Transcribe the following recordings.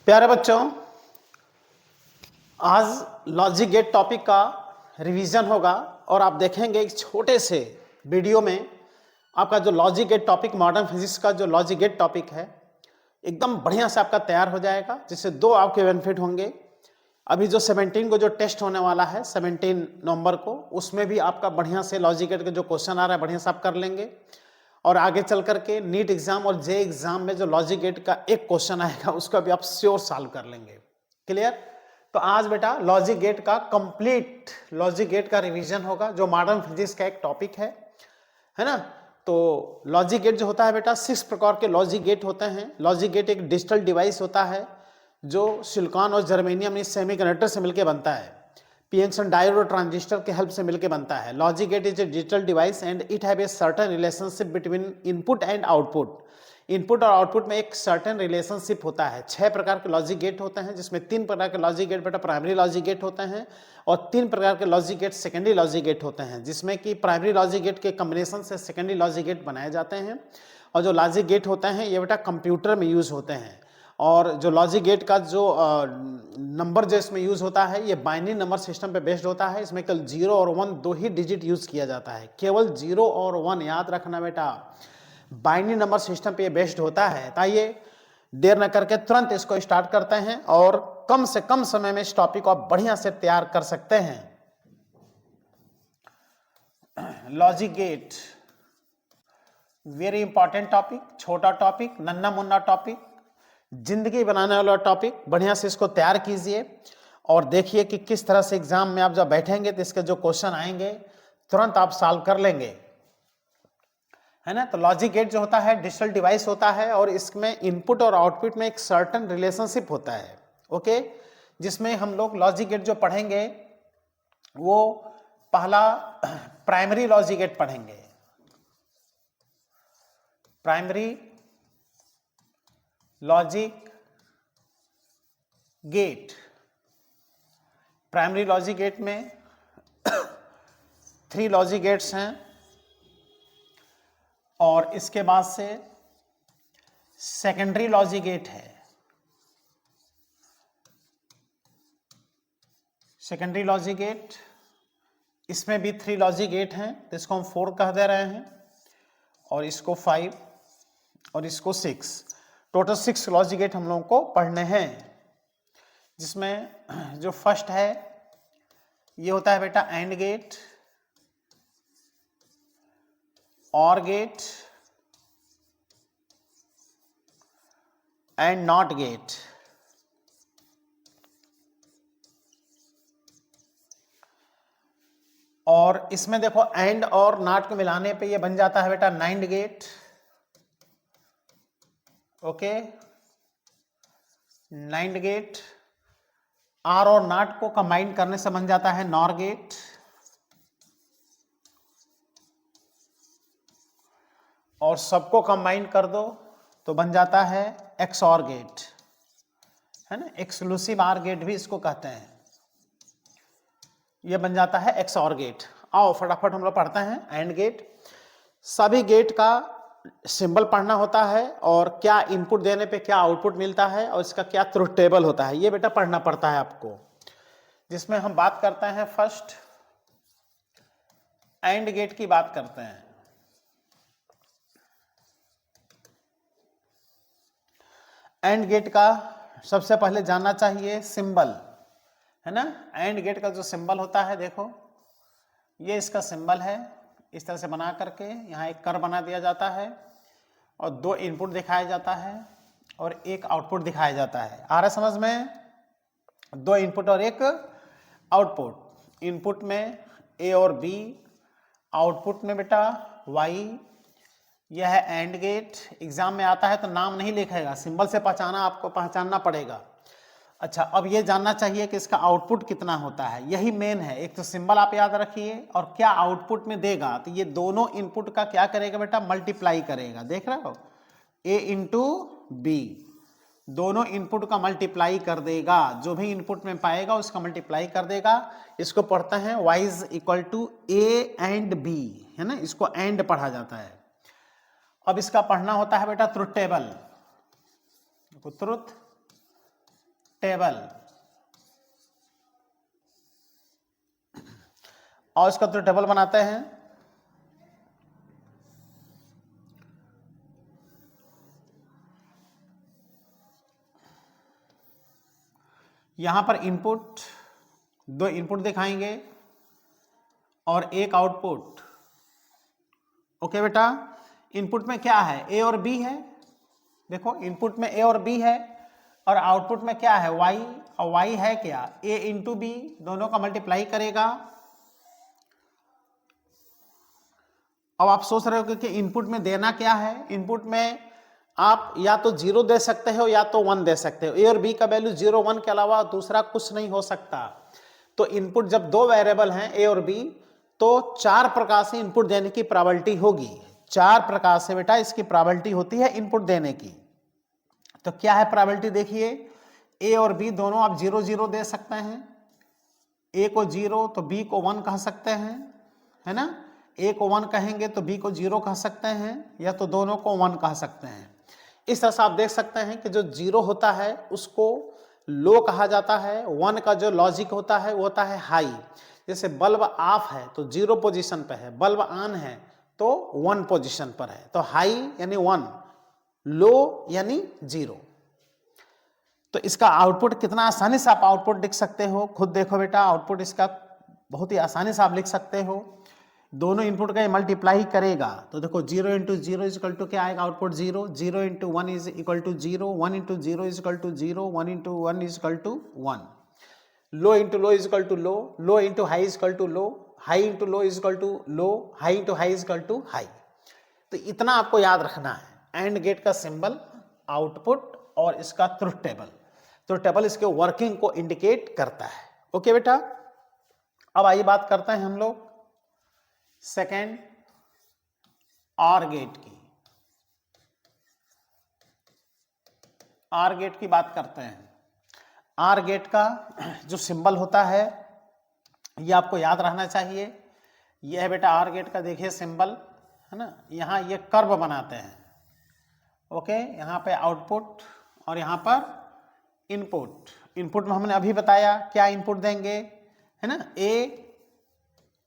प्यारे बच्चों, आज लॉजिक गेट टॉपिक का रिवीजन होगा और आप देखेंगे एक छोटे से वीडियो में आपका जो logic gate topic modern physics का जो लॉजिक गेट टॉपिक है एकदम बढ़िया से आपका तैयार हो जाएगा, जिससे दो आपके बेनिफिट होंगे। अभी जो 17 को जो टेस्ट होने वाला है 17 नवंबर को, उसमें भी आपका बढ़िया से लॉजिक गेट के जो क्वेश्चन आ रहा है बढ़िया से आप कर लेंगे। और आगे चल करके नीट एग्जाम और जे एग्जाम में जो लॉजिक गेट का एक क्वेश्चन आएगा उसका भी आप श्योर सॉल्व कर लेंगे। क्लियर? तो आज बेटा लॉजिक गेट का कंप्लीट लॉजिक गेट का रिवीजन होगा, जो मॉडर्न फिजिक्स का एक टॉपिक है ना। तो लॉजिक गेट जो होता है बेटा 6 प्रकार के लॉजिक गेट होते हैं। लॉजिक गेट एक डिजिटल डिवाइस होता है जो सिलिकॉन और जर्मेनियम इस सेमीकंडक्टर से मिलकर बनता है। पीएन डायोड और ट्रांजिस्टर के हेल्प से मिलकर बनता है। Logic gate is a digital device and it have a certain relationship between input and output. Input और आउटपुट में एक सर्टेन रिलेशनशिप होता है। 6 प्रकार के लॉजिक गेट होते हैं, जिसमें 3 प्रकार के लॉजिक गेट बेटा प्राइमरी लॉजिक गेट होते हैं और 3 प्रकार के logic gate secondary logic gate होते हैं, जिसमें कि प्राइमरी लॉजिक गेट के कॉम्बिनेशन से सेकेंडरी लॉजिक गेट बनाए जाते हैं। और जो लॉजिक गेट होते हैं ये बेटा कंप्यूटर में यूज होते हैं। और जो लॉजिक गेट का जो नंबर जो इसमें यूज होता है ये बाइनरी नंबर सिस्टम पे बेस्ड होता है। इसमें केवल 0 और 1 दो ही डिजिट यूज किया जाता है, केवल 0 और 1 याद रखना बेटा। बाइनरी नंबर सिस्टम पे बेस्ड होता है। तो आइए देर न करके तुरंत इसको स्टार्ट करते हैं और कम से कम समय में इस टॉपिक को आप बढ़िया से तैयार कर सकते हैं। Logic get very important topic, छोटा टॉपिक, नन्ना मुन्ना टॉपिक, जिंदगी बनाने वाला टॉपिक। बढ़िया से इसको तैयार कीजिए और देखिए कि किस तरह से एग्जाम में आप जब बैठेंगे तो इसके जो क्वेश्चन आएंगे तुरंत आप सॉल्व कर लेंगे, है ना। तो लॉजिक गेट जो होता है डिजिटल डिवाइस होता है और इसमें इनपुट और आउटपुट में एक सर्टेन रिलेशनशिप होता है। ओके, जिसमें हम लोग लॉजिक गेट जो पढ़ेंगे वो पहला प्राइमरी लॉजिक गेट पढ़ेंगे। Primary logic gate, primary logic gate में 3 लॉजिक गेट्स हैं और इसके बाद से सेकेंडरी लॉजिक गेट है। सेकेंडरी लॉजिक गेट, इसमें भी 3 लॉजिक गेट हैं, तो इसको हम 4 कह दे रहे हैं और इसको 5 और इसको 6। टोटल 6 लॉजिक गेट हम लोगों को पढ़ने हैं, जिसमें जो फर्स्ट है ये होता है बेटा एंड गेट, और गेट एंड नॉट गेट। और इसमें देखो एंड और नॉट को मिलाने पे ये बन जाता है बेटा NAND gate. Okay, NAND gate. OR और नॉट को कंबाइन करने से बन जाता है नॉर गेट। और सबको कंबाइन कर दो तो बन जाता है एक्सऑर गेट, है ना। एक्सक्लूसिव आर गेट भी इसको कहते हैं। ये बन जाता है एक्सऑर गेट। आओ फटाफट हम लोग पढ़ते हैं एंड गेट। सभी गेट का सिंबल पढ़ना होता है और क्या इनपुट देने पे क्या आउटपुट मिलता है और इसका क्या ट्रुथ टेबल होता है, ये बेटा पढ़ना पड़ता है आपको। जिसमें हम बात करते हैं फर्स्ट एंड गेट की बात करते हैं। एंड गेट का सबसे पहले जानना चाहिए सिंबल, है ना। एंड गेट का जो सिंबल होता है देखो, ये इसका सिंबल है। इस तरह से बना करके यहाँ एक कर बना दिया जाता है और 2 इनपुट दिखाया जाता है और एक आउटपुट दिखाया जाता है। आ रहा समझ में? 2 इनपुट और एक आउटपुट। इनपुट में ए और बी, आउटपुट में बेटा वाई। यह है एंड गेट। एग्जाम में आता है तो नाम नहीं लिखेगा, सिंबल से आपको पहचानना पड़ेगा। अच्छा, अब ये जानना चाहिए कि इसका आउटपुट कितना होता है, यही मेन है। एक तो सिंबल आप याद रखिए और क्या आउटपुट में देगा, तो ये दोनों इनपुट का क्या करेगा बेटा, मल्टीप्लाई करेगा। देख रहे हो, ए इंटू बी, दोनों इनपुट का मल्टीप्लाई कर देगा। जो भी इनपुट में पाएगा उसका मल्टीप्लाई कर देगा। इसको पढ़ते हैं y is equal to A and B, है ना। इसको एंड पढ़ा जाता है। अब इसका पढ़ना होता है बेटा ट्रुथ टेबल। ट्रुथ टेबल, और इसका ट्रुथ टेबल बनाते हैं। यहां पर इनपुट, दो इनपुट दिखाएंगे और एक आउटपुट। ओके बेटा, इनपुट में क्या है, ए और बी है। देखो इनपुट में ए और बी है और आउटपुट में क्या है, वाई, और वाई है क्या, ए इंटू बी, दोनों का मल्टीप्लाई करेगा। अब आप सोच रहे हो कि इनपुट में देना क्या है। इनपुट में आप या तो 0 दे सकते हो या तो 1 दे सकते हो। ए और बी का वैल्यू 0 1 के अलावा दूसरा कुछ नहीं हो सकता। तो इनपुट जब दो वेरिएबल हैं ए और बी, तो 4 प्रकार से इनपुट देने की प्रोबेबिलिटी होगी। 4 प्रकार से बेटा इसकी प्रोबेबिलिटी होती है इनपुट देने की। तो क्या है प्रोबेबिलिटी, देखिए ए और बी दोनों आप 0 0 दे सकते हैं। ए को 0 तो बी को 1 कह सकते हैं, है ना। ए को 1 कहेंगे तो बी को 0 कह सकते हैं, या तो दोनों को 1 कह सकते हैं। इस तरह से आप देख सकते हैं कि जो 0 होता है उसको लो कहा जाता है, 1 का जो लॉजिक होता है वो होता है हाई। जैसे बल्ब ऑफ है तो 0 पोजीशन पे है, बल्ब ऑन है तो 1 पोजीशन पर है। तो हाई यानी 1, लो यानी 0। तो इसका आउटपुट कितना आसानी से आप आउटपुट लिख सकते हो, खुद देखो बेटा। आउटपुट इसका बहुत ही आसानी से आप लिख सकते हो। दोनों इनपुट का मल्टीप्लाई करेगा तो देखो 0 इंटू 0 इज इक्वल टू क्या आएगा, output 0, 0 into 1 is equal to 0, 1 into 0 is equal to 0, 1 into 1 is equal to 1। Low into low is equal to low, low into high is equal to low, high into low is equal to low, high into high is equal to high. तो इतना आपको याद रखना है। And gate का symbol, output और इसका truth table. Truth table इसके वर्किंग को इंडिकेट करता है। ओके बेटा, अब आइए बात करते हैं हम लोग सेकेंड ऑर गेट की। आर गेट की बात करते हैं। आर गेट का जो सिंबल होता है ये आपको याद रहना चाहिए। ये है बेटा आर गेट का, देखिए सिंबल, है ना। यहाँ ये कर्व बनाते हैं। ओके, यहाँ पे आउटपुट और यहाँ पर इनपुट। इनपुट में हमने अभी बताया क्या इनपुट देंगे, है ना, ए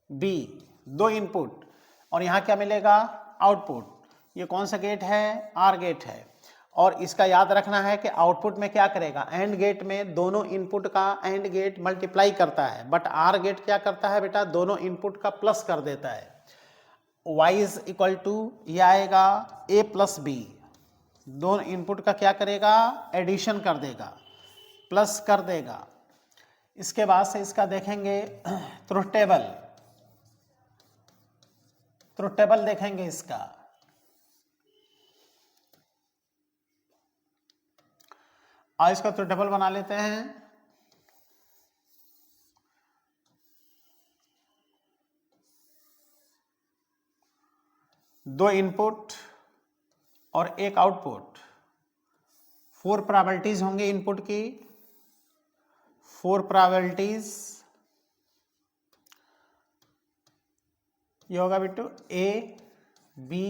बी, दो इनपुट, और यहाँ क्या मिलेगा, आउटपुट। ये कौन सा गेट है, आर गेट है। और इसका याद रखना है कि आउटपुट में क्या करेगा, एंड गेट में दोनों इनपुट का एंड गेट मल्टीप्लाई करता है, बट आर गेट क्या करता है बेटा, दोनों इनपुट का प्लस कर देता है। y इज इक्वल टू ये आएगा a प्लस बी, दोनों इनपुट का क्या करेगा, एडिशन कर देगा, प्लस कर देगा। इसके बाद से इसका देखेंगे ट्रुथ टेबल। ट्रुथ टेबल देखेंगे इसका। आज इसका ट्रुथ टेबल बना लेते हैं। दो इनपुट और एक आउटपुट, 4 प्रोबेबिलिटीज होंगे इनपुट की, 4 प्रोबेबिलिटीज। ये होगा बेटू A B,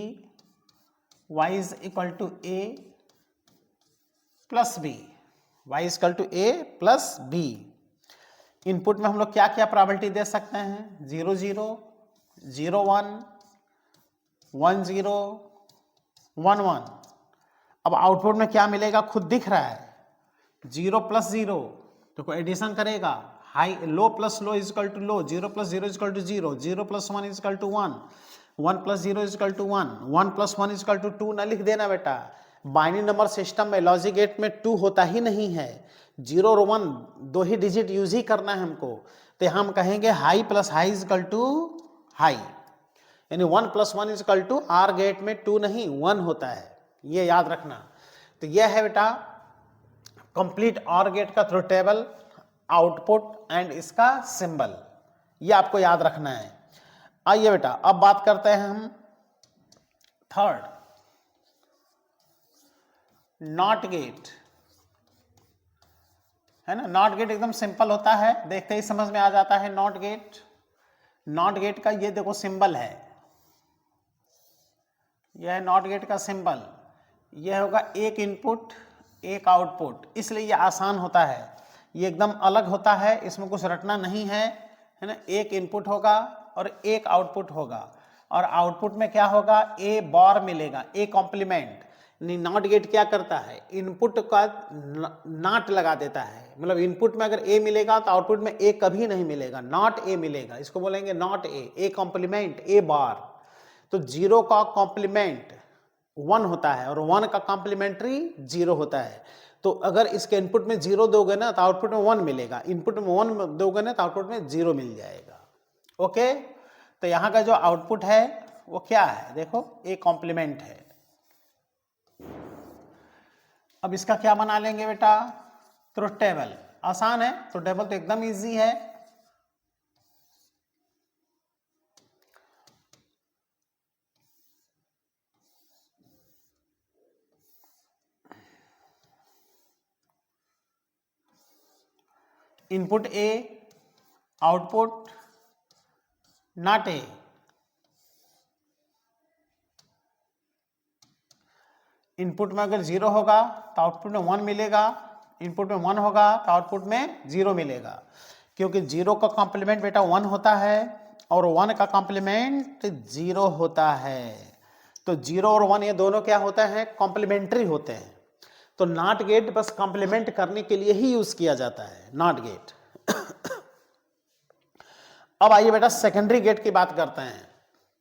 Y is equal to A plus B, Y is equal to A plus B. Input में हम लोग क्या क्या प्रोबेबिलिटी दे सकते हैं, 0 0, 0 1, 1 0, 1 1। अब आउटपुट में क्या मिलेगा, खुद दिख रहा है, 0 प्लस 0, तो एडिशन करेगा, high low plus low is equal to low, 0 plus 0 is equal to 0, 0 plus 1 is equal to 1, 1 plus 0 is equal to 1, 1 plus 1 is equal to 2 ना लिख देना बेटा। बाइनरी नंबर सिस्टम में लॉजिक गेट में 2 होता ही नहीं है, 0 और 1 दो ही डिजिट यूज ही करना है हमको। तो हम कहेंगे high plus high is equal to high, यानी 1 plus 1 is equal to, or gate में 2 नहीं 1 होता है, ये याद रखना। तो यह है बेटा कंप्लीट ऑर गेट का ट्रुथ टेबल, आउटपुट एंड इसका सिंबल, ये आपको याद रखना है। आइए बेटा अब बात करते हैं हम थर्ड, नॉट गेट, है ना। नॉट गेट एकदम सिंपल होता है, देखते ही समझ में आ जाता है नॉट गेट। नॉट गेट का ये देखो सिंबल है, यह है नॉट गेट का सिंबल। यह होगा एक इनपुट एक आउटपुट, इसलिए ये आसान होता है, ये एकदम अलग होता है, इसमें कुछ रटना नहीं है ना। एक इनपुट होगा और एक आउटपुट होगा, और आउटपुट में क्या होगा, ए बार मिलेगा, ए कॉम्प्लीमेंट। नॉट गेट क्या करता है, इनपुट का नॉट लगा देता है, मतलब इनपुट में अगर ए मिलेगा तो आउटपुट में ए कभी नहीं मिलेगा, नॉट ए मिलेगा, इसको बोलेंगे नॉट ए कॉम्प्लीमेंट ए बार। तो 0 का कॉम्प्लीमेंट 1 होता है और 1 का कॉम्प्लीमेंट्री 0 होता है। तो अगर इसके इनपुट में 0 दोगे ना तो आउटपुट में 1 मिलेगा, इनपुट में 1 दोगे ना तो आउटपुट में 0 मिल जाएगा। ओके, तो यहाँ का जो आउटपुट है वो क्या है, देखो ए कॉम्प्लीमेंट है। अब इसका क्या बना लेंगे बेटा, ट्रुथ टेबल। आसान है, ट्रुथ टेबल तो एकदम इजी है। Input A, output not a. Input में अगर 0 होगा तो आउटपुट में 1 मिलेगा, इनपुट में 1 होगा तो आउटपुट में 0 मिलेगा, क्योंकि 0 का कॉम्प्लीमेंट बेटा 1 होता है और 1 का कॉम्प्लीमेंट 0 होता है। तो 0 और 1 ये दोनों क्या होते हैं, कॉम्प्लीमेंट्री होते हैं। तो नॉट गेट बस कॉम्प्लीमेंट करने के लिए ही यूज किया जाता है, नॉट गेट। अब आइए बेटा सेकेंडरी गेट की बात करते हैं।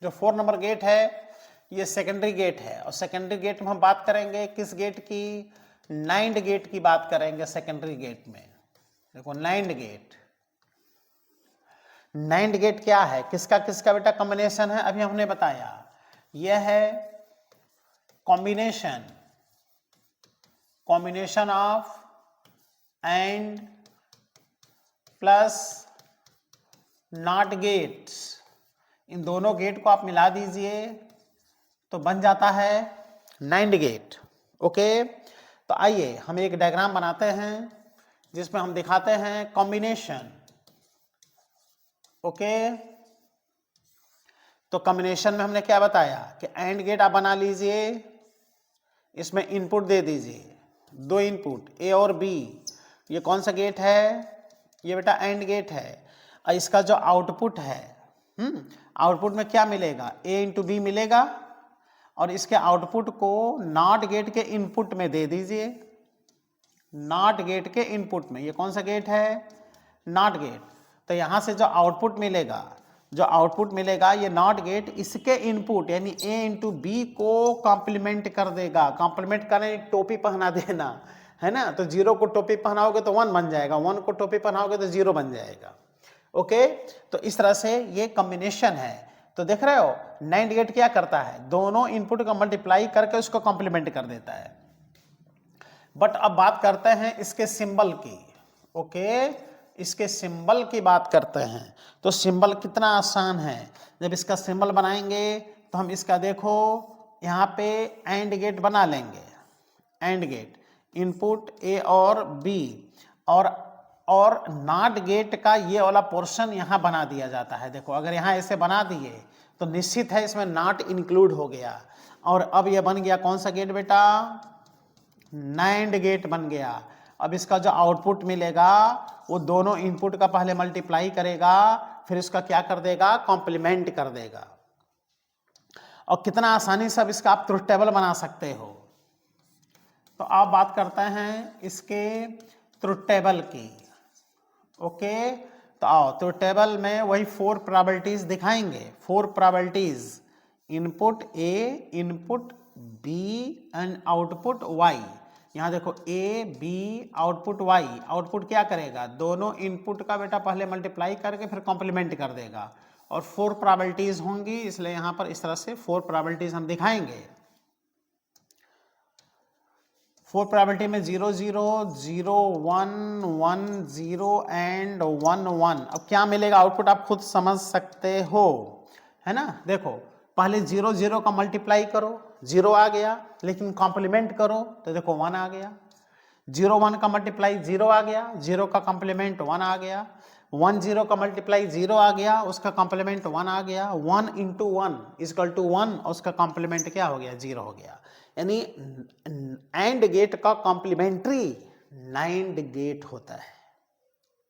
जो 4 नंबर गेट है ये सेकेंडरी गेट है, और सेकेंडरी गेट में हम बात करेंगे किस गेट की, नाइंड गेट की बात करेंगे सेकेंडरी गेट में। देखो नाइंड गेट, नाइंड गेट क्या है, किसका किसका बेटा कॉम्बिनेशन है, अभी हमने बताया, यह है combination, combination of AND plus NOT gates. इन दोनों गेट को आप मिला दीजिए तो बन जाता है नाइंड गेट। ओके, तो आइए हम एक डायग्राम बनाते हैं जिसमें हम दिखाते हैं कॉम्बिनेशन। ओके, तो कॉम्बिनेशन में हमने क्या बताया कि एंड गेट आप बना लीजिए, इसमें इनपुट दे दीजिए, 2 इनपुट ए और बी। ये कौन सा गेट है, ये बेटा एंड गेट है। और इसका जो आउटपुट है, आउटपुट में क्या मिलेगा, ए इंटू बी मिलेगा, और इसके आउटपुट को नॉट गेट के इनपुट में दे दीजिए, नॉट गेट के इनपुट में। ये कौन सा गेट है, नॉट गेट। तो यहां से जो आउटपुट मिलेगा, जो आउटपुट मिलेगा ये नॉट गेट इसके इनपुट यानी ए इंटू बी को कॉम्प्लीमेंट कर देगा। कॉम्प्लीमेंट करने टोपी पहना देना है ना, तो 0 को टोपी पहनाओगे तो 1 बन जाएगा, 1 को टोपी पहनाओगे तो 0 बन जाएगा। ओके, तो इस तरह से ये कॉम्बिनेशन है। तो देख रहे हो नाइंड गेट क्या करता है, दोनों इनपुट का मल्टीप्लाई करके उसको कॉम्प्लीमेंट कर देता है। बट अब बात करते हैं इसके सिंबल की। ओके, इसके सिंबल की बात करते हैं। तो सिंबल कितना आसान है, जब इसका सिंबल बनाएंगे तो हम इसका देखो यहाँ पे एंड गेट बना लेंगे, एंड गेट, इनपुट ए और बी, और नॉट गेट का ये वाला पोर्शन यहाँ बना दिया जाता है। देखो अगर यहाँ ऐसे बना दिए तो निश्चित है इसमें नॉट इंक्लूड हो गया, और अब ये बन गया कौन सा गेट बेटा, नाइंड गेट बन गया। अब इसका जो आउटपुट मिलेगा वो दोनों इनपुट का पहले मल्टीप्लाई करेगा, फिर इसका क्या कर देगा, कॉम्प्लीमेंट कर देगा। और कितना आसानी से अब इसका आप ट्रुथ टेबल बना सकते हो। तो आप बात करते हैं इसके ट्रुथ टेबल की। ओके, तो आओ ट्रुथ टेबल में वही 4 प्रोबेबिलिटीज दिखाएंगे, 4 probabilities, input A, input B and output Y. यहाँ देखो A B output Y, output क्या करेगा, दोनों इनपुट का बेटा पहले मल्टीप्लाई करके फिर कॉम्प्लीमेंट कर देगा, और 4 प्रोबेबिलिटीज होंगी, इसलिए यहाँ पर इस तरह से 4 प्रोबेबिलिटीज हम दिखाएंगे। 4 प्रोबेबिलिटी में 0 0 0 1 1 0 एंड 1 1। अब क्या मिलेगा आउटपुट आप खुद समझ सकते हो, है ना। देखो पहले 0 0 का मल्टीप्लाई करो, 0 आ गया, लेकिन कॉम्प्लीमेंट करो तो देखो 1 आ गया। 0 1 का मल्टीप्लाई 0 आ गया, 0 का कॉम्प्लीमेंट 1 आ गया। 1 0 का मल्टीप्लाई 0 आ गया, उसका कॉम्प्लीमेंट 1 आ गया। 1 इंटू 1 इजकल टू 1, और उसका कॉम्प्लीमेंट क्या हो गया, 0 हो गया। यानी एंड गेट का कॉम्प्लीमेंट्री नाइंड गेट होता है।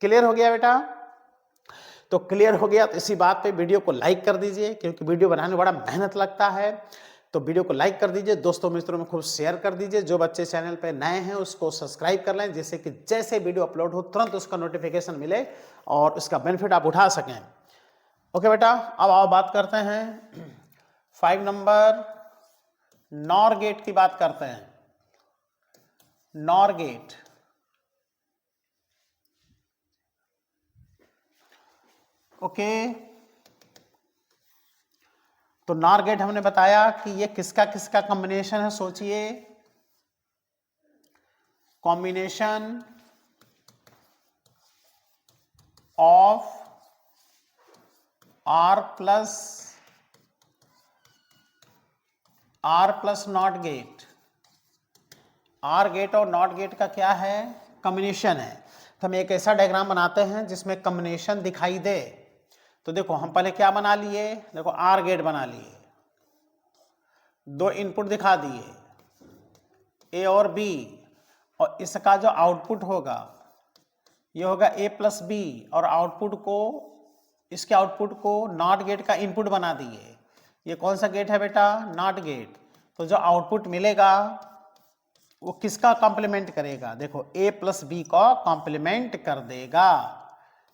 क्लियर हो गया बेटा? तो क्लियर हो गया तो इसी बात पे वीडियो को लाइक कर दीजिए, क्योंकि वीडियो बनाने में बड़ा मेहनत लगता है। तो वीडियो को लाइक कर दीजिए, दोस्तों मित्रों में खूब शेयर कर दीजिए। जो बच्चे चैनल पे नए हैं उसको सब्सक्राइब कर लें, जिससे कि जैसे वीडियो अपलोड हो तुरंत उसका नोटिफिकेशन मिले और उसका बेनिफिट आप उठा सकें। ओके बेटा, अब आप बात करते हैं 5 नंबर नॉर गेट की बात करते हैं। NOR gate, okay. तो नॉर गेट हमने बताया कि ये किसका किसका कॉम्बिनेशन है, सोचिए। Combination of OR plus NOT gate. OR gate और नॉट गेट का क्या है? कॉम्बिनेशन है। तो हम एक ऐसा डायग्राम बनाते हैं जिसमें कॉम्बिनेशन दिखाई दे। तो देखो हम पहले क्या बना लिए, देखो आर गेट बना लिए, 2 इनपुट दिखा दिए ए और बी, और इसका जो आउटपुट होगा ये होगा ए प्लस बी, और आउटपुट को, इसके आउटपुट को नॉट गेट का इनपुट बना दिए। ये कौन सा गेट है बेटा? NOT gate. तो जो आउटपुट मिलेगा वो किसका कॉम्प्लीमेंट करेगा? देखो ए प्लस बी का कॉम्प्लीमेंट कर देगा,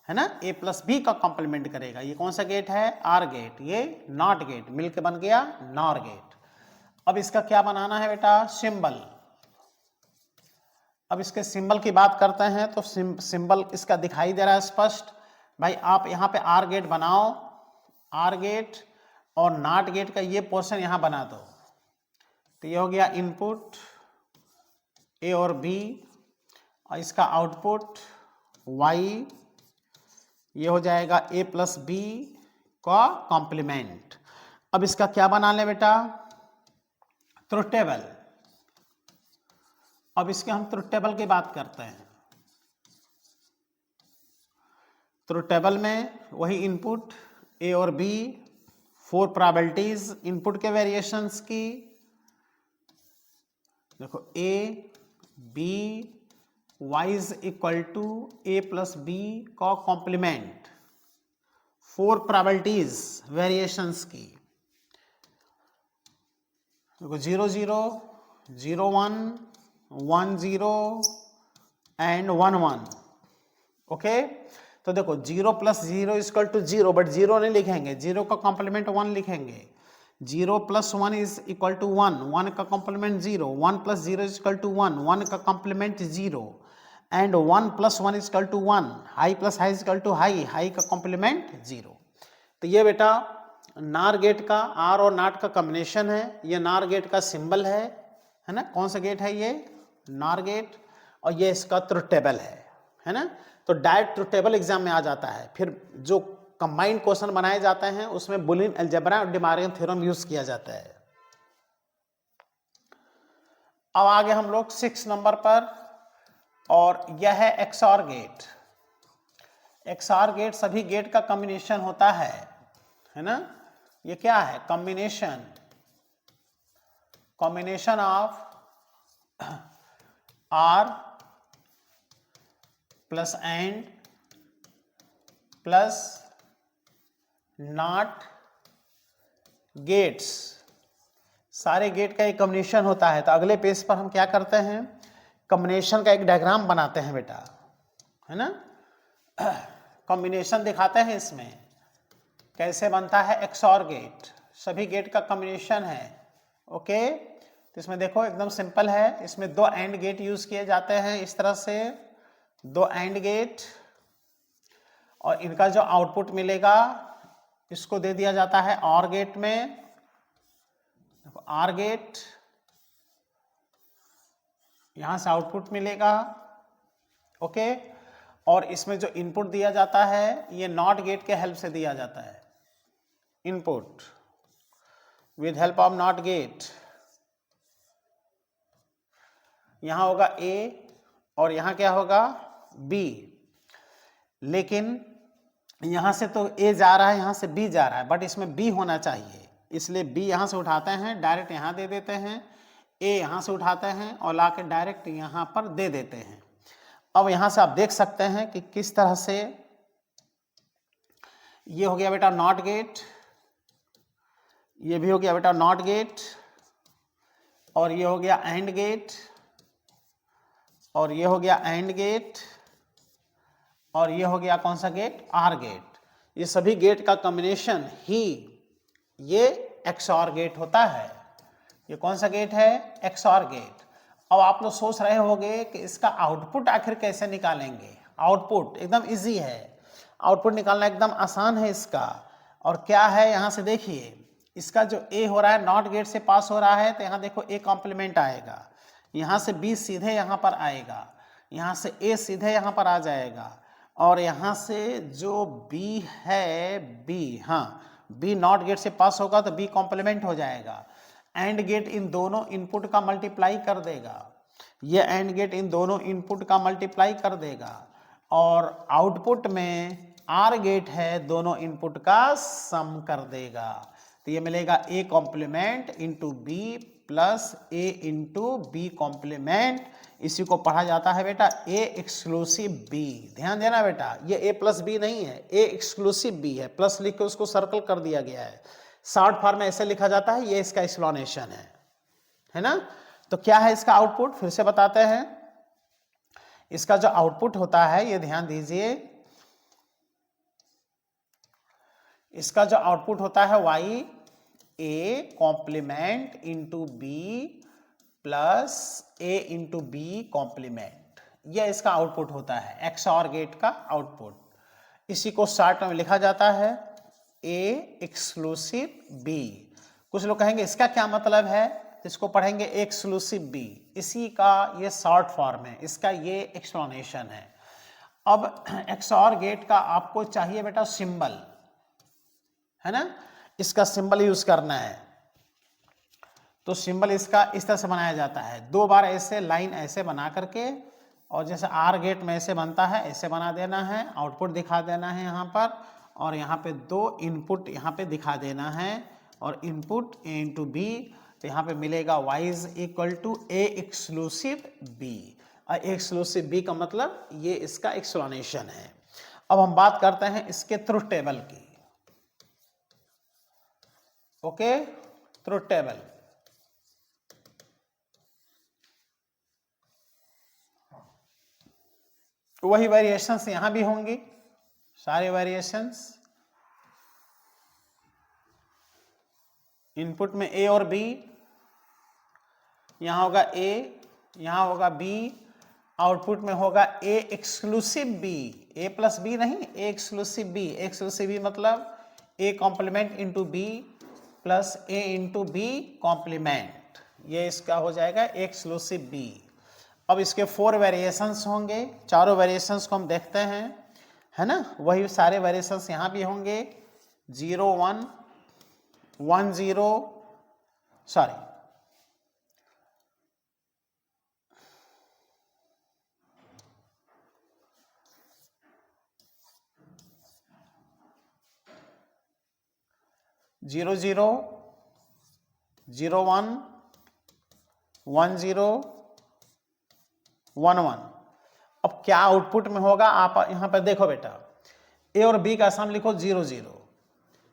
है ना। ए प्लस बी का कॉम्प्लीमेंट करेगा। ये कौन सा गेट है? OR gate. ये नॉट गेट मिलके बन गया नॉर गेट। अब इसका क्या बनाना है बेटा? सिंबल। अब इसके सिंबल की बात करते हैं तो सिंबल इसका दिखाई दे रहा है स्पष्ट। भाई आप यहाँ पे आर गेट बनाओ, आर गेट, और नॉट गेट का ये पोर्शन यहाँ बना दो। तो ये हो गया इनपुट ए और बी, और इसका आउटपुट वाई, ये हो जाएगा ए प्लस बी का कॉम्प्लीमेंट। अब इसका क्या बना लें बेटा? Truth table. अब इसके हम ट्रुथ टेबल की बात करते हैं। ट्रुथ टेबल में वही इनपुट ए और बी, 4 प्रोबेबिलिटीज इनपुट के वेरिएशंस की। देखो A B Y is equal to A plus B का कॉम्प्लीमेंट, 4 प्रोबेबिलिटीज वेरिएशंस की। देखो 0 0 0 1 1 0 एंड 1 1। ओके, तो देखो 0 प्लस 0 इक्वल टू 0, बट 0 नहीं लिखेंगे, 0 का कॉम्प्लीमेंट 1 लिखेंगे। 0 प्लस 1 इज इक्वल टू 1, 1 का complement 0, 1 plus 0 is equal to 1, 1 का complement 0, and 1 plus 1 is equal to 1, high plus high is equal to high, high का कॉम्प्लीमेंट 0। तो ये बेटा नार गेट का, आर और नॉट का कॉम्बिनेशन है। ये नार गेट का सिंबल है ना। कौन सा गेट है ये? नार गेट। और ये इसका ट्रुथ टेबल है ना। तो डायरेक्ट ट्रुथ टेबल एग्जाम में आ जाता है। फिर जो कंबाइंड क्वेश्चन बनाए जाते हैं उसमें बुलियन अलजेब्रा और डिमार्गन थ्योरम यूज किया जाता है। अब आगे हम लोग 6 नंबर पर, और यह है एक्सऑर गेट। एक्सऑर गेट सभी गेट का कॉम्बिनेशन होता है ना। ये क्या है? Combination of OR plus AND plus NOT gates, सारे गेट का एक कॉम्बिनेशन होता है। तो अगले पेज पर हम क्या करते हैं? कॉम्बिनेशन का एक डायग्राम बनाते हैं बेटा, है ना। कॉम्बिनेशन दिखाते हैं इसमें कैसे बनता है एक्सऑर गेट। सभी गेट का कॉम्बिनेशन है। ओके, तो इसमें देखो एकदम सिंपल है। इसमें 2 एंड गेट यूज किए जाते हैं। इस तरह से 2 एंड गेट, और इनका जो आउटपुट मिलेगा इसको दे दिया जाता है ऑर गेट में। आर गेट, यहां से आउटपुट मिलेगा। ओके, और इसमें जो इनपुट दिया जाता है ये नॉट गेट के हेल्प से दिया जाता है। Input with help of not gate. यहां होगा ए और यहां क्या होगा? बी। लेकिन यहां से तो ए जा रहा है, यहां से बी जा रहा है, बट इसमें बी होना चाहिए, इसलिए बी यहां से उठाते हैं, डायरेक्ट यहां दे देते हैं। ए यहाँ से उठाते हैं और ला के डायरेक्ट यहाँ पर दे देते हैं। अब यहाँ से आप देख सकते हैं कि किस तरह से ये हो गया बेटा नॉट गेट, ये भी हो गया बेटा नॉट गेट, और ये हो गया एंड गेट, और ये हो गया एंड गेट, और ये हो गया कौन सा गेट, आर गेट। ये सभी गेट का कॉम्बिनेशन ही ये XOR गेट होता है। ये कौन सा गेट है, XOR गेट। अब आप लोग सोच रहे होंगे कि इसका आउटपुट आखिर कैसे निकालेंगे। आउटपुट एकदम इजी है, आउटपुट निकालना एकदम आसान है इसका। और क्या है यहाँ से देखिए, इसका जो A हो रहा है नॉट गेट से पास हो रहा है, तो यहाँ देखो A कॉम्प्लीमेंट आएगा, यहाँ से B सीधे यहाँ पर आएगा, यहाँ से A सीधे यहाँ पर आ जाएगा, और यहाँ से जो B है B, हाँ B नॉट गेट से पास होगा तो B कॉम्प्लीमेंट हो जाएगा। एंड गेट इन दोनों इनपुट का मल्टीप्लाई कर देगा, ये एंड गेट इन दोनों इनपुट का मल्टीप्लाई कर देगा, और आउटपुट में आर गेट है दोनों इनपुट का सम कर देगा। तो ये मिलेगा A complement into B plus A into B complement. इसी को पढ़ा जाता है बेटा A एक्सक्लूसिव B। ध्यान देना बेटा, ये A प्लस B नहीं है, A एक्सक्लूसिव B है। प्लस लिख के उसको सर्कल कर दिया गया है। शॉर्ट फॉर्म में ऐसे लिखा जाता है, ये इसका एक्सप्लेनेशन है ना। तो क्या है इसका आउटपुट, फिर से बताते हैं। इसका जो आउटपुट होता है, ये ध्यान दीजिए, इसका जो आउटपुट होता है y A complement into B plus A into B complement, यह इसका आउटपुट होता है, XOR गेट का आउटपुट। इसी को शॉर्ट में लिखा जाता है A एक्सक्लूसिव B। कुछ लोग कहेंगे इसका क्या मतलब है, इसको पढ़ेंगे A एक्सक्लूसिव B, इसी का ये शॉर्ट फॉर्म है, इसका ये एक्सप्लेनेशन है। अब XOR गेट का आपको चाहिए बेटा सिंबल, है ना, इसका सिंबल यूज करना है। तो सिंबल इसका इस तरह से बनाया जाता है, दो बार ऐसे लाइन ऐसे बना करके, और जैसे आर गेट में ऐसे बनता है ऐसे बना देना है, आउटपुट दिखा देना है यहाँ पर, और यहाँ पे दो इनपुट यहाँ पे दिखा देना है, और इनपुट A इंटू B, तो यहाँ पे मिलेगा y is equal to A exclusive B। और A एक्सक्लूसिव B का मतलब ये इसका एक्सप्लेनेशन है। अब हम बात करते हैं इसके ट्रुथ टेबल की। Okay, truth table. वही वेरिएशंस यहां भी होंगी, सारे वेरिएशंस। इनपुट में A और B, यहां होगा A, यहां होगा B, आउटपुट में होगा A exclusive B, A plus B नहीं, A exclusive B। Exclusive B मतलब A complement into B plus A into B complement, ये इसका हो जाएगा एक्सक्लूसिव B। अब इसके 4 वेरिएशंस होंगे, चारों वेरिएशंस को हम देखते हैं, है ना। वही सारे वेरिएशंस यहाँ भी होंगे, 0 1 1 0, सॉरी 0 0 0 1 1 0 1 1। अब क्या आउटपुट में होगा, आप यहां पर देखो बेटा, A और B का स्थान लिखो 0 0,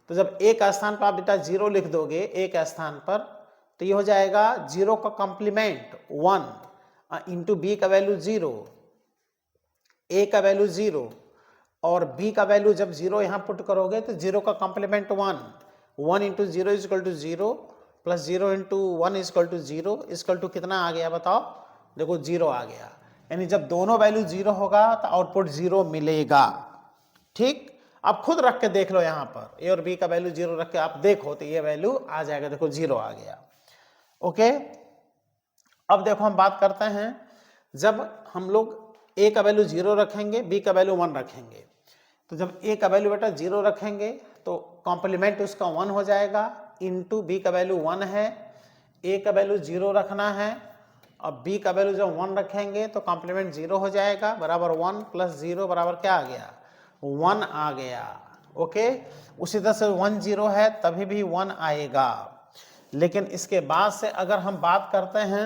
तो जब A का स्थान पर आप बेटा 0 लिख दोगे A का स्थान पर, तो ये हो जाएगा 0 का कॉम्प्लीमेंट 1 इंटू B का वैल्यू 0, A का वैल्यू 0, और B का वैल्यू जब 0 यहां पुट करोगे तो 0 का complement 1, 1 into 0 is equal to 0 plus 0 into 1 is equal to 0, equal to कितना आ गया बताओ, देखो 0 आ गया। यानी जब दोनों वैल्यू 0 होगा तो आउटपुट 0 मिलेगा। ठीक, आप खुद रख के देख लो, यहां पर A और B का वैल्यू 0 रख के आप देखो तो ये वैल्यू आ जाएगा, देखो 0 आ गया। ओके, अब देखो हम बात करते हैं, जब हम लोग A का वैल्यू 0 रखेंगे, B का वैल्यू 1 रखेंगे, तो जब A का वैल्यू बेटा 0 रखेंगे तो कॉम्प्लीमेंट उसका 1 हो जाएगा, इंटू B का वैल्यू 1 है, A का वैल्यू 0 रखना है, और B का वैल्यू जब 1 रखेंगे तो कॉम्प्लीमेंट 0 हो जाएगा, बराबर 1 प्लस 0 बराबर क्या आ गया, 1 आ गया। ओके, उसी तरह से 1 0 है तभी भी 1 आएगा। लेकिन इसके बाद से अगर हम बात करते हैं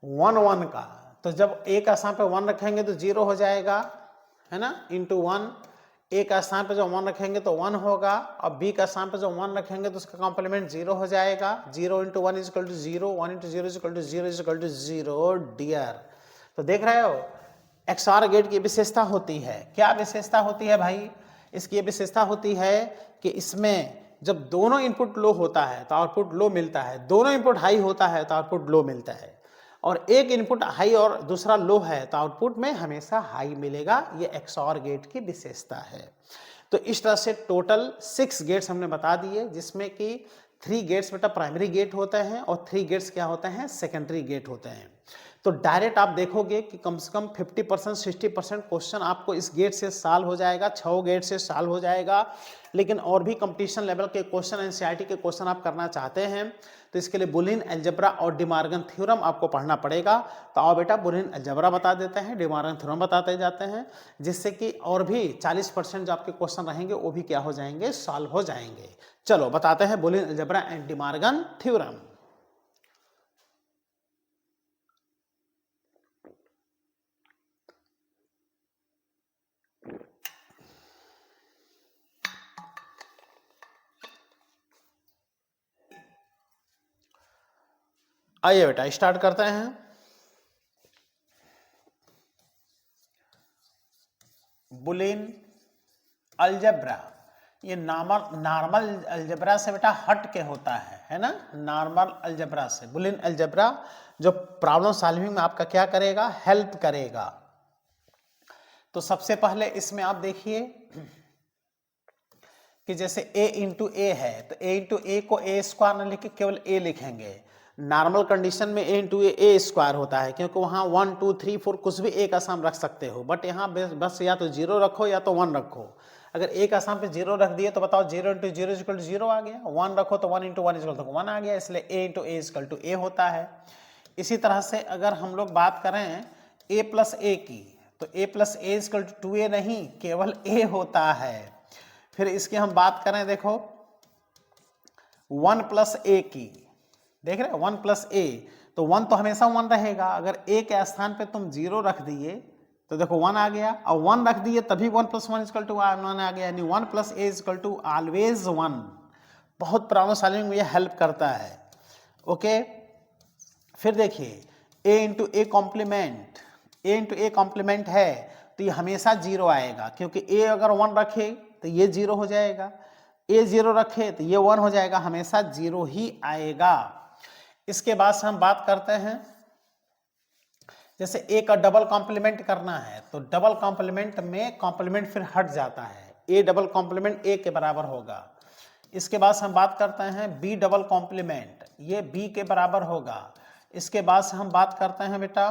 1 1 का, तो जब ए का स्थान पे 1 रखेंगे तो 0 हो जाएगा, है ना, इंटू 1। ए का स्थान पे जो 1 रखेंगे तो 1 होगा, और बी का स्थान पे जो 1 रखेंगे तो उसका कॉम्प्लीमेंट 0 हो जाएगा। 0 into 1 is equal to 0, 1 into 0 is equal to 0 is equal to 0 dear. तो देख रहे हो एक्सऑर गेट की विशेषता होती है, क्या विशेषता होती है भाई? इसकी विशेषता होती है कि इसमें जब दोनों इनपुट लो होता है तो आउटपुट लो मिलता है, दोनों इनपुट हाई होता है तो आउटपुट लो मिलता है, और एक इनपुट हाई और दूसरा लो है तो आउटपुट में हमेशा हाई मिलेगा। ये एक्सऑर गेट की विशेषता है। तो इस तरह से टोटल 6 गेट्स हमने बता दिए, जिसमें कि 3 गेट्स बेटा प्राइमरी गेट होते हैं और 3 गेट्स क्या होते हैं, सेकेंडरी गेट होते हैं। तो डायरेक्ट आप देखोगे कि कम से कम 50% 60% क्वेश्चन आपको इस गेट से सॉल्व हो जाएगा, 6 गेट से सॉल्व हो जाएगा। लेकिन और भी कंपटीशन लेवल के क्वेश्चन, एनसीईआरटी के क्वेश्चन आप करना चाहते हैं तो इसके लिए बुलियन अलजेब्रा और डिमॉर्गन थ्योरम आपको पढ़ना पड़ेगा। तो आओ बेटा बुलियन अलजेब्रा बता देते हैं, डिमॉर्गन थ्योरम बताते जाते हैं, जिससे कि और भी 40% जो आपके क्वेश्चन रहेंगे वो भी क्या हो जाएंगे, सॉल्व हो जाएंगे। चलो बताते हैं Boolean algebra and De Morgan theorem. आइए बेटा स्टार्ट करते हैं। बुलियन अलजेब्रा ये नॉर्मल अलजेब्रा से बेटा हट के होता है ना, नॉर्मल अलजेब्रा से। बुलियन अलजेब्रा जो प्रॉब्लम सॉल्विंग में आपका क्या करेगा, हेल्प करेगा। तो सबसे पहले इसमें आप देखिए कि जैसे a इंटू ए है तो a इंटू ए को a स्क्वायर न लिख के केवल a लिखेंगे। नॉर्मल कंडीशन में a इंटू ए स्क्वायर होता है, क्योंकि वहाँ 1 2 3 4 कुछ भी a का साम रख सकते हो, बट यहाँ बस या तो 0 रखो या तो 1 रखो। अगर a का साम पे 0 रख दिए तो बताओ 0 इंटू 0 इक्वल टू 0 आ गया, 1 रखो तो 1 इंटू 1 इक्वल टू 1 आ गया, इसलिए a into A equal to A होता है। इसी तरह से अगर हम लोग बात करें a प्लस ए की, तो a plus A equal to 2a नहीं, केवल a होता है। फिर इसकी हम बात करें, देखो 1 प्लस ए की, देख रहे 1 प्लस ए, तो 1 तो हमेशा 1 रहेगा। अगर a के स्थान पे तुम 0 रख दिए तो देखो 1 आ गया, और 1 रख दिए तभी 1 प्लस 1 इक्वल टू 1 आ गया, यानी 1 plus A equal to always 1। बहुत प्रॉब्लम सॉल्विंग में ये हेल्प करता है। ओके, फिर देखिए a into A complement, a into A complement है तो ये हमेशा 0 आएगा, क्योंकि a अगर 1 रखे तो ये 0 हो जाएगा, a 0 रखे तो ये 1 हो जाएगा, हमेशा 0 ही आएगा। इसके बाद से हम बात करते हैं, जैसे a का डबल कॉम्प्लीमेंट करना है तो डबल कॉम्प्लीमेंट में कॉम्प्लीमेंट फिर हट जाता है, a डबल कॉम्प्लीमेंट a के बराबर होगा। इसके बाद से हम बात करते हैं b डबल कॉम्प्लीमेंट, ये b के बराबर होगा। इसके बाद से हम बात करते हैं बेटा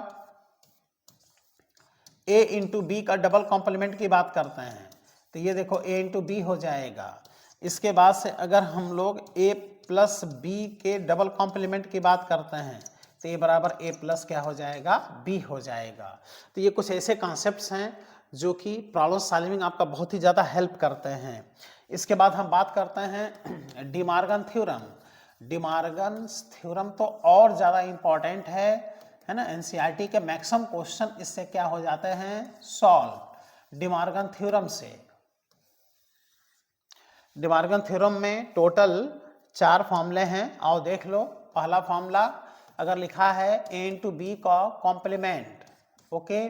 a इंटू बी का डबल कॉम्प्लीमेंट की बात करते हैं, तो ये देखो a इंटू बी हो जाएगा। इसके बाद से अगर हम लोग a प्लस बी के डबल कॉम्प्लीमेंट की बात करते हैं तो ये बराबर a प्लस क्या हो जाएगा, b हो जाएगा। तो ये कुछ ऐसे कॉन्सेप्ट्स हैं जो कि प्रॉब्लम सॉल्विंग आपका बहुत ही ज़्यादा हेल्प करते हैं। इसके बाद हम बात करते हैं डिमॉर्गन थ्योरम। डिमॉर्गन थ्योरम तो और ज़्यादा इम्पॉर्टेंट है ना, एनसीईआरटी के मैक्सिमम क्वेश्चन इससे क्या हो जाते हैं, सॉल्व डिमॉर्गन थ्योरम से। डिमॉर्गन थ्योरम में टोटल 4 फॉर्मूले हैं, आओ देख लो। पहला फॉर्मूला अगर लिखा है a इंटू बी का कॉम्प्लीमेंट, ओके।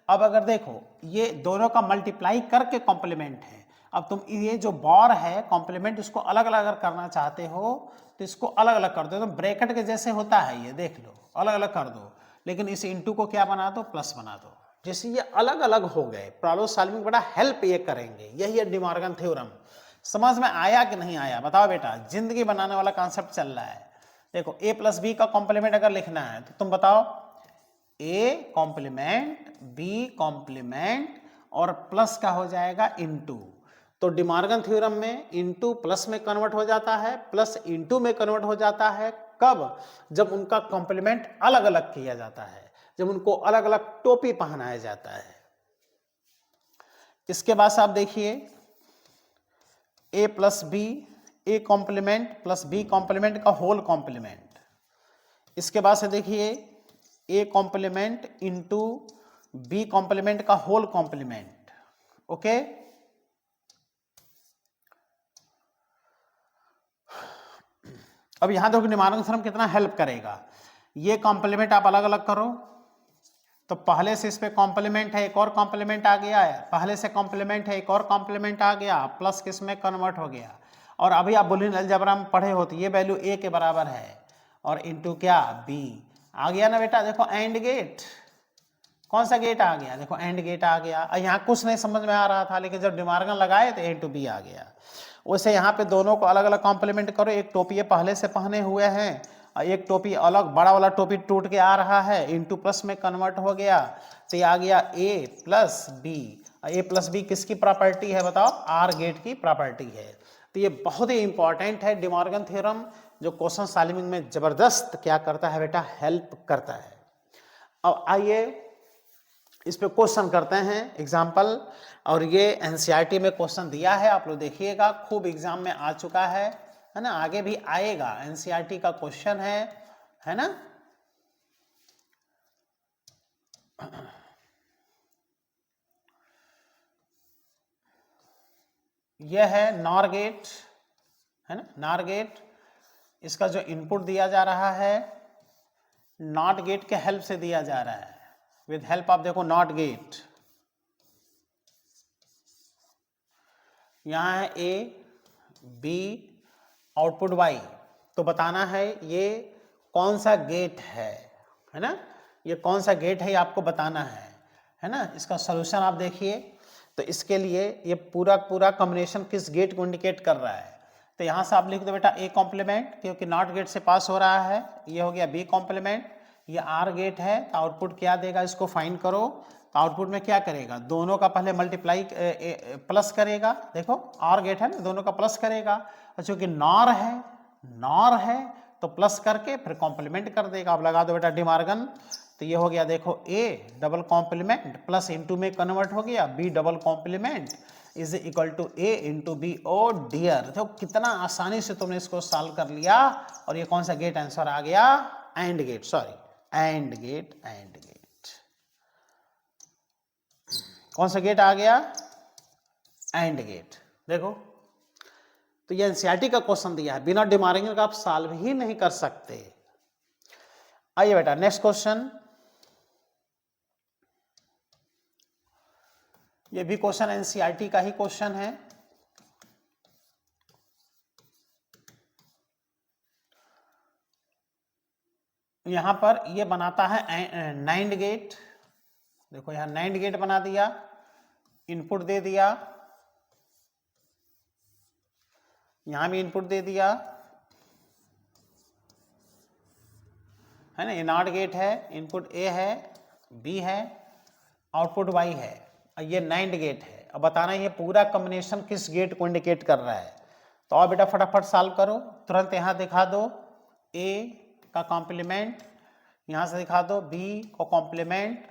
अब अगर देखो ये दोनों का मल्टीप्लाई करके कॉम्प्लीमेंट है, अब तुम ये जो बार है कॉम्प्लीमेंट इसको अलग अलग अगर करना चाहते हो तो इसको अलग अलग कर दो, तो ब्रैकेट के जैसे होता है, ये देख लो अलग अलग कर दो, लेकिन इस इंटू को क्या बना दो, प्लस बना दो, जैसे ये अलग अलग हो गए। प्रॉब्लम सॉल्विंग बड़ा हेल्प ये करेंगे, यही है डिमॉर्गन थ्योरम। समझ में आया कि नहीं आया बताओ बेटा, जिंदगी बनाने वाला कॉन्सेप्ट चल रहा है। देखो a प्लस बी का कॉम्प्लीमेंट अगर लिखना है तो तुम बताओ a कॉम्प्लीमेंट b कॉम्प्लीमेंट और प्लस का हो जाएगा इंटू। तो डिमॉर्गन थ्योरम में इंटू प्लस में कन्वर्ट हो जाता है, प्लस इंटू में कन्वर्ट हो जाता है। कब? जब उनका कॉम्प्लीमेंट अलग अलग किया जाता है, जब उनको अलग अलग टोपी पहनाया जाता है। इसके बाद आप देखिए a plus B A complement plus B complement का होल कॉम्प्लीमेंट। इसके बाद से देखिए A complement into B complement का होल कॉम्प्लीमेंट। ओके, अब यहां देखो न्यूमार्क थ्योरम कितना हेल्प करेगा। ये कॉम्प्लीमेंट आप अलग अलग करो तो पहले से इस पे कॉम्प्लीमेंट है, एक और कॉम्प्लीमेंट आ गया है, पहले से कॉम्प्लीमेंट है, एक और कॉम्प्लीमेंट आ गया, प्लस किस में कन्वर्ट हो गया। और अभी आप बुलियन अलजेब्रा में पढ़े हो तो ये वैल्यू ए के बराबर है और इनटू क्या बी आ गया ना बेटा। देखो एंड गेट, कौन सा गेट आ गया, देखो एंड गेट आ गया। यहाँ कुछ नहीं समझ में आ रहा था लेकिन जब डिमार्गन लगाए तो ए इंटू बी आ गया। वैसे यहाँ पे दोनों को अलग अलग कॉम्प्लीमेंट करो, एक टोपी पहले से पहने हुए हैं और एक टोपी अलग, बड़ा वाला टोपी टूट के आ रहा है, इंटू प्लस में कन्वर्ट हो गया तो ये आ गया ए प्लस बी। ए प्लस बी किसकी प्रॉपर्टी है बताओ, आर गेट की प्रॉपर्टी है। तो ये बहुत ही इंपॉर्टेंट है डिमॉर्गन थ्योरम, जो क्वेश्चन सॉल्विंग में जबरदस्त क्या करता है बेटा, हेल्प करता है। अब आइए इस पे क्वेश्चन करते हैं एग्जाम्पल, और ये एनसीईआरटी में क्वेश्चन दिया है, आप लोग देखिएगा, खूब एग्जाम में आ चुका है ना, आगे भी आएगा, एनसीईआरटी का क्वेश्चन है ना। यह है नॉर गेट, है ना, नॉर गेट। इसका जो इनपुट दिया जा रहा है नॉट गेट के हेल्प से दिया जा रहा है, विद हेल्प ऑफ देखो नॉट गेट। यहाँ है ए बी आउटपुट वाई, तो बताना है ये कौन सा गेट है ना, ये कौन सा गेट है ये आपको बताना है ना। इसका सॉल्यूशन आप देखिए, तो इसके लिए ये पूरा कॉम्बिनेशन किस गेट को इंडिकेट कर रहा है। तो यहाँ से आप लिख दो बेटा ए कॉम्प्लीमेंट, क्योंकि नॉट गेट से पास हो रहा है, ये हो गया बी कॉम्प्लीमेंट, ये आर गेट है, तो आउटपुट क्या देगा, इसको फाइंड करो। तो आउटपुट में क्या करेगा, दोनों का पहले मल्टीप्लाई प्लस करेगा, देखो आर गेट है ना, दोनों का प्लस करेगा, और चूंकि नॉर है तो प्लस करके फिर कॉम्प्लीमेंट कर देगा। अब लगा दो बेटा डिमार्गन, तो ये हो गया देखो A double complement plus into में कन्वर्ट हो गया B double complement is equal to A into B. Oh dear, देखो कितना आसानी से तुमने इसको सॉल्व कर लिया, और ये कौन सा गेट आंसर आ गया, AND gate, sorry AND gate, AND gate. कौन सा गेट आ गया, एंड गेट। देखो तो ये एनसीईआरटी का क्वेश्चन दिया है, बिना डिमार्गन का आप सॉल्व ही नहीं कर सकते। आइए बेटा नेक्स्ट क्वेश्चन, ये भी क्वेश्चन एनसीईआरटी का ही क्वेश्चन है। यहां पर ये बनाता है नाइंड गेट, देखो यहां नाइंड गेट बना दिया, इनपुट दे दिया, यहां भी इनपुट दे दिया, है ना, ये नॉट गेट है, इनपुट ए है, बी है, आउटपुट वाई है, और ये नाइंड गेट है। अब बताना ये पूरा कॉम्बिनेशन किस गेट को इंडिकेट कर रहा है। तो और बेटा फटाफट सॉल्व करो, तुरंत यहाँ दिखा दो ए का कॉम्प्लीमेंट, यहाँ से दिखा दो बी को कॉम्प्लीमेंट,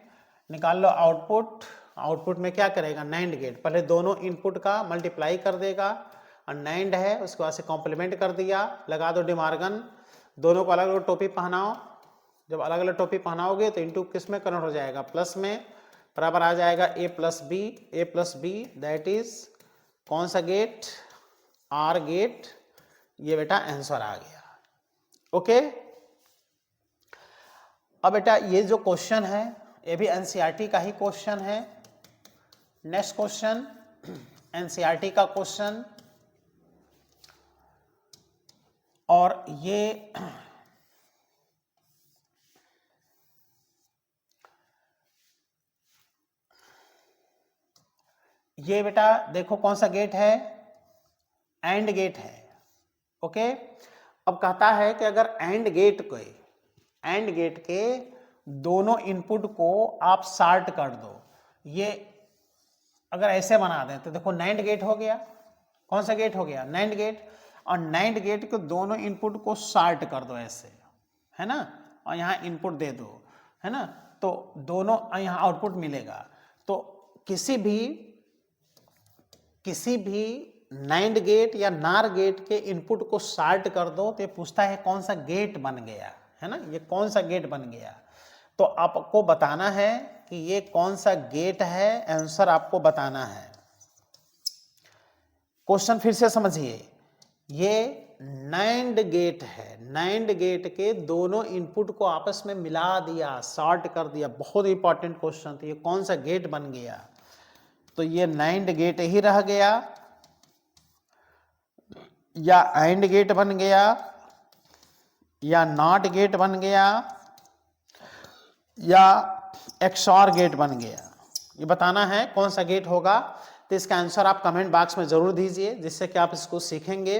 निकाल लो आउटपुट। आउटपुट में क्या करेगा, नाइंड गेट, पहले दोनों इनपुट का मल्टीप्लाई कर देगा, और नाइंड है उसके बाद से कॉम्प्लीमेंट कर दिया, लगा दो डिमार्गन, दोनों को अलग अलग टोपी पहनाओ। जब अलग अलग टोपी पहनाओगे तो इंटू किस में कन्वर्ट हो जाएगा, प्लस में, बराबर आ जाएगा ए प्लस बी, दैट इज कौन सा गेट, आर गेट। ये बेटा आंसर आ गया। ओके, अब बेटा ये जो क्वेश्चन है ये भी एनसीईआरटी का ही क्वेश्चन है। नेक्स्ट क्वेश्चन एनसीईआरटी का क्वेश्चन, और ये बेटा देखो कौन सा गेट है, एंड गेट है। ओके, अब कहता है कि अगर एंड गेट के दोनों इनपुट को आप शार्ट कर दो, ये अगर ऐसे बना दें तो देखो नाइंड गेट हो गया, कौन सा गेट हो गया, नाइंड गेट, और नाइंड गेट के दोनों इनपुट को शार्ट कर दो ऐसे, है ना, और यहाँ इनपुट दे दो, है ना, तो दोनों यहाँ आउटपुट मिलेगा। तो किसी भी नाइंड गेट या नार गेट के इनपुट को सॉर्ट कर दो तो ये पूछता है कौन सा गेट बन गया, है ना, ये कौन सा गेट बन गया। तो आपको बताना है कि ये कौन सा गेट है, आंसर आपको बताना है। क्वेश्चन फिर से समझिए, ये नाइंड गेट है, नाइंड गेट के दोनों इनपुट को आपस में मिला दिया, सॉर्ट कर दिया। बहुत इंपॉर्टेंट क्वेश्चन था, ये कौन सा गेट बन गया। तो ये नाइंड गेट ही रह गया, या एंड गेट बन गया, या नॉट गेट बन गया, या एक्सॉर गेट बन गया। ये बताना है कौन सा गेट होगा। तो इसका आंसर आप कमेंट बॉक्स में जरूर दीजिए, जिससे कि आप इसको सीखेंगे।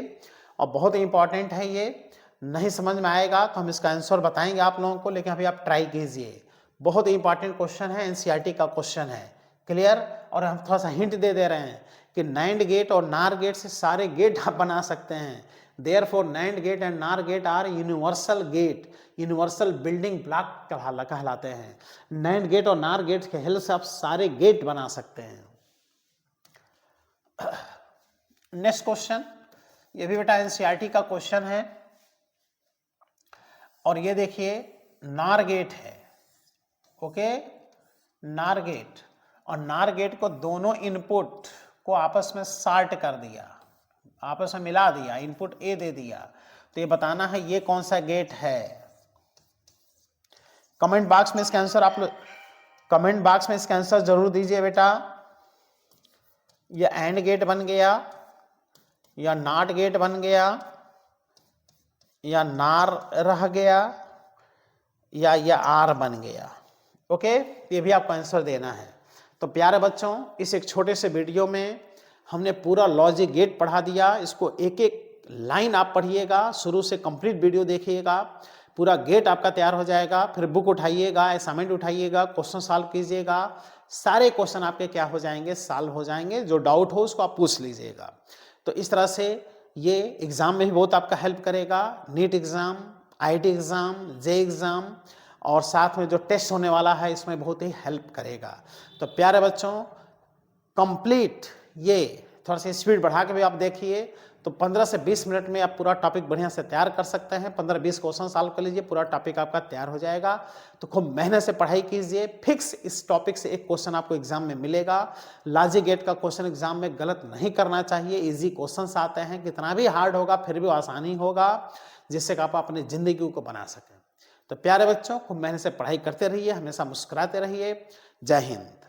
और बहुत इंपॉर्टेंट है, ये नहीं समझ में आएगा तो हम इसका आंसर बताएंगे आप लोगों को, लेकिन अभी आप ट्राई कीजिए। बहुत इंपॉर्टेंट क्वेश्चन है, एनसीईआरटी का क्वेश्चन है, क्लियर। और हम थोड़ा सा हिंट दे रहे हैं कि नाइंड गेट और नार गेट से सारे गेट आप बना सकते हैं। Therefore NAND gate and NOR gate are universal gate, universal building block कहलाते हैं। नाइंड गेट और नार गेट के हेल्प से आप सारे गेट बना सकते हैं। नेक्स्ट क्वेश्चन, ये भी बेटा एनसीईआरटी का क्वेश्चन है। और ये देखिए नार गेट है, ओके, नार गेट। और नार गेट को दोनों इनपुट को आपस में सॉर्ट कर दिया, आपस में मिला दिया, इनपुट ए दे दिया। तो ये बताना है ये कौन सा गेट है। कमेंट बॉक्स में इसका आंसर आप लोग कमेंट बॉक्स में इसका आंसर जरूर दीजिए बेटा। ये एंड गेट बन गया, या नॉट गेट बन गया, या नार रह गया, या आर बन गया। ओके, ये भी आपको आंसर देना है। तो प्यारे बच्चों, इस एक छोटे से वीडियो में हमने पूरा लॉजिक गेट पढ़ा दिया। इसको एक एक लाइन आप पढ़िएगा, शुरू से कंप्लीट वीडियो देखिएगा, पूरा गेट आपका तैयार हो जाएगा। फिर बुक उठाइएगा, असाइनमेंट उठाइएगा, क्वेश्चन सॉल्व कीजिएगा। सारे क्वेश्चन आपके क्या हो जाएंगे, सॉल्व हो जाएंगे। जो डाउट हो उसको आप पूछ लीजिएगा। तो इस तरह से ये एग्ज़ाम में भी बहुत आपका हेल्प करेगा। NEET exam, IIT exam, JEE exam, और साथ में जो टेस्ट होने वाला है इसमें बहुत ही हेल्प करेगा। तो प्यारे बच्चों, कंप्लीट ये थोड़ा सा स्पीड बढ़ा के भी आप देखिए, तो 15 से 20 मिनट में आप पूरा टॉपिक बढ़िया से तैयार कर सकते हैं। 15-20 क्वेश्चन सॉल्व कर लीजिए, पूरा टॉपिक आपका तैयार हो जाएगा। तो खूब मेहनत से पढ़ाई कीजिए। फिक्स इस टॉपिक से एक क्वेश्चन आपको एग्जाम में मिलेगा। लॉजिक गेट का क्वेश्चन एग्जाम में गलत नहीं करना चाहिए। इजी क्वेश्चन आते हैं, कितना भी हार्ड होगा फिर भी आसानी होगा, जिससे कि आप अपनी जिंदगी को बना सकें। तो प्यारे बच्चों, खूब मेहनत से पढ़ाई करते रहिए, हमेशा मुस्कुराते रहिए। जय हिंद।